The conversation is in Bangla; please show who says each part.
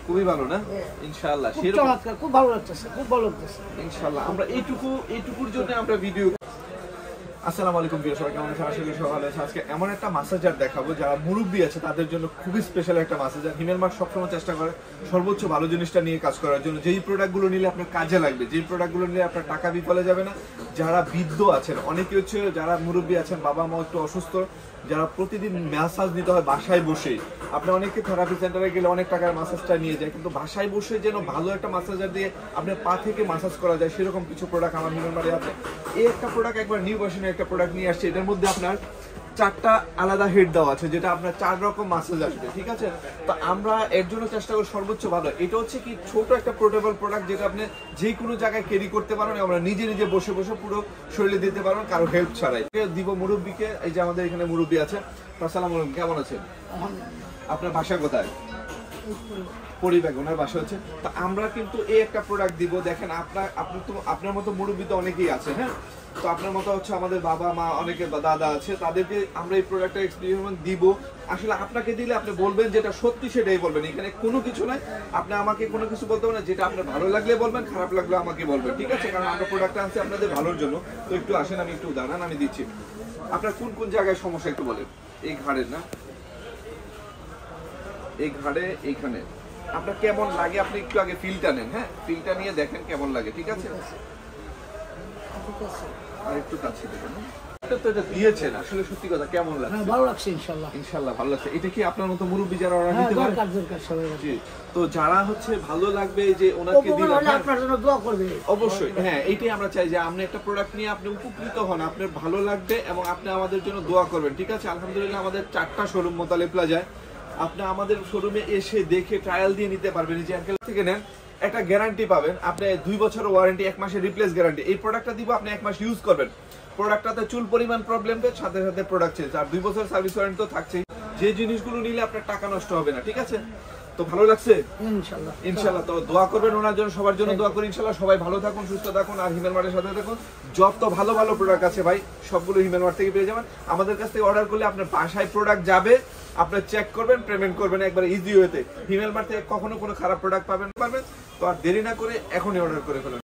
Speaker 1: খুবই ভালো না ইনশাআল্লাহ,
Speaker 2: খুব ভালো লাগতেছে, খুব ভালো লাগতেছে
Speaker 1: ইনশাআল্লাহ। আমরা এইটুকুর জন্য আমরা ভিডিও। আসসালামু আলাইকুম প্রিয় সবাই, কেমন আছেন? আশা করি সকালে আছে। আজকে এমন একটা মাসাজার দেখাবো যারা মুরব্বী আছে তাদের জন্য খুবই স্পেশাল একটা মাসাজার। হিমেল মার্ট সবসময় চেষ্টা করে সর্বোচ্চ ভালো জিনিসটা নিয়ে কাজ করার জন্য। যেই প্রোডাক্টগুলো নিলে আপনার কাজে লাগবে, যেই প্রোডাক্টগুলো নিলে আপনার টাকা বিফলে যাবে না। যারা বৃদ্ধ আছেন, অনেকে হচ্ছে যারা মুরব্বী আছেন, বাবা মা একটু অসুস্থ, যারা প্রতিদিন ম্যাসাজ নিতে হয় বাসায় বসেই। আপনি অনেকে থেরাপি সেন্টারে গেলে অনেক টাকার মাসাজটা নিয়ে যায়, কিন্তু বাসায় বসে যেন ভালো একটা মাসাজার দিয়ে আপনার পা থেকে মাসাজ করা যায় সেরকম কিছু প্রোডাক্ট আমার হিমেল মার্টে আছে। এই একটা প্রোডাক্ট একবার নিউ ভার্সনের একটা প্রোডাক্ট নিয়ে আসছে। এটার মধ্যে আপনার 4টা আলাদা হেড দেওয়া আছে, যেটা আপনার 4 রকম মাসাজ আসবে, ঠিক আছে? তো আমরা এর জন্য চেষ্টা করি সর্বোচ্চ ভালো। এটা হচ্ছে কি ছোট একটা পোর্টেবল প্রোডাক্ট, যেটা আপনি যে কোনো জায়গায় ক্যারি করতে পারেন। আমরা নিজে নিজে বসে বসে পুরো শরীরে দিতে পারবেন, কারো হেল্প ছাড়াই। দিব মুরব্বীকে। এই যে আমাদের এখানে মুরব্বী আছে। আসসালামু আলাইকুম, কেমন আছেন? আপনার বাসা কোথায়? পরিবেগ, ওনার বাসা হচ্ছে। তো আমরা কিন্তু এই একটা প্রোডাক্ট দিব। দেখেন আপনার মতো মুরব্বী তো অনেকেই আছে, হ্যাঁ? তো আপনার মতো হচ্ছে আমাদের বাবা মা, অনেকে দাদা আছে, তাদেরকে আমরা এই প্রোডাক্টটা এক্সপেরিমেন্ট দিব। আসলে আপনাকে দিলে আপনি বলবেন যেটা সত্যি সেটাই বলবেন, এখানে কোনো কিছু নাই। আপনি আমাকে কোনো কিছু বলতে হবে না, যেটা আপনার ভালো লাগলে বলবেন, খারাপ লাগলে আমাকে বলবেন, ঠিক আছে? কারণ আমরা প্রোডাক্টটা আনছি আপনাদের ভালোর জন্য। তো একটু আসেন, আমি একটু দাঁড়ান, আমি দিচ্ছি। আপনার কোন কোন জায়গায় সমস্যা একটু বলেন। এই ঘাড়ের না, এই ঘাড়ে এইখানে আপনার কেমন লাগে আপনি একটু আগে ফিলটা নেন, হ্যাঁ? ফিলটা নিয়ে দেখেন কেমন লাগে, ঠিক আছে? আর একটু কাছে দেখেন। তো এটা দিয়েছেন, আসলে সত্যি কথা কেমন লাগছে?
Speaker 2: ভালো লাগছে ইনশাআল্লাহ।
Speaker 1: ইনশাআল্লাহ ভালো লাগছে। এটা কি আপনার মতো মুরব্বী যারা অর্ডার নিতে পারে? জি। তো যারা হচ্ছে ভালো লাগবে যে ওনাকে দিলাম,
Speaker 2: আপনার জন্য দোয়া করবে
Speaker 1: অবশ্যই। হ্যাঁ, এইটাই আমরা চাই যে আপনি একটা প্রোডাক্ট নিয়ে আপনি উপকৃত হন, আপনার ভালো লাগবে এবং আপনি আমাদের জন্য দোয়া করবেন, ঠিক আছে? আলহামদুলিল্লাহ আমাদের 4টা শোরুম মোতালেব প্লাজায়। আপনি আমাদের শোরুমে এসে দেখে ট্রায়াল দিয়ে নিতে পারবেন। যে আঙ্কেল থেকে নেন, একটা গ্যারান্টি পাবেন, আপনি 2 বছরের ওয়ারেন্টি, 1 মাসের রিপ্লেস গ্যারান্টি। এই প্রোডাক্টটা দিব, আপনি 1 মাস ইউজ করবেন। প্রোডাক্টটাতে চুল পরিমাণ প্রবলেম পেয়ে সাথে সাথে প্রোডাক্ট চেঞ্জ। আর 2 বছর সার্ভিস ওয়ারেন্টি তো থাকছেই। যে জিনিসগুলো নিলে আপনার টাকা নষ্ট হবে না, ঠিক আছে? তো ভালো লাগছে
Speaker 2: ইনশাআল্লাহ।
Speaker 1: ইনশাআল্লাহ। তো দোয়া করবেন ওনার জন্য, সবার জন্য দোয়া করি ইনশাআল্লাহ। সবাই ভালো থাকুন, সুস্থ থাকুন, আর হিমেল মার্টের সাথে থাকুন। যত ভালো ভালো প্রোডাক্ট আছে ভাই, সবগুলো হিমেল মার্ট থেকে পেয়ে যাবেন। আমাদের কাছ থেকে অর্ডার করলে আপনার বাসায় প্রোডাক্ট যাবে, আপনার চেক করবেন, পেমেন্ট করবেন একবার ইজি ওয়েতে। হিমেল মার্ট থেকে কখনো কোনো খারাপ প্রোডাক্ট পাবেন। তো আর দেরি না করে এখনই অর্ডার করে ফেলুন।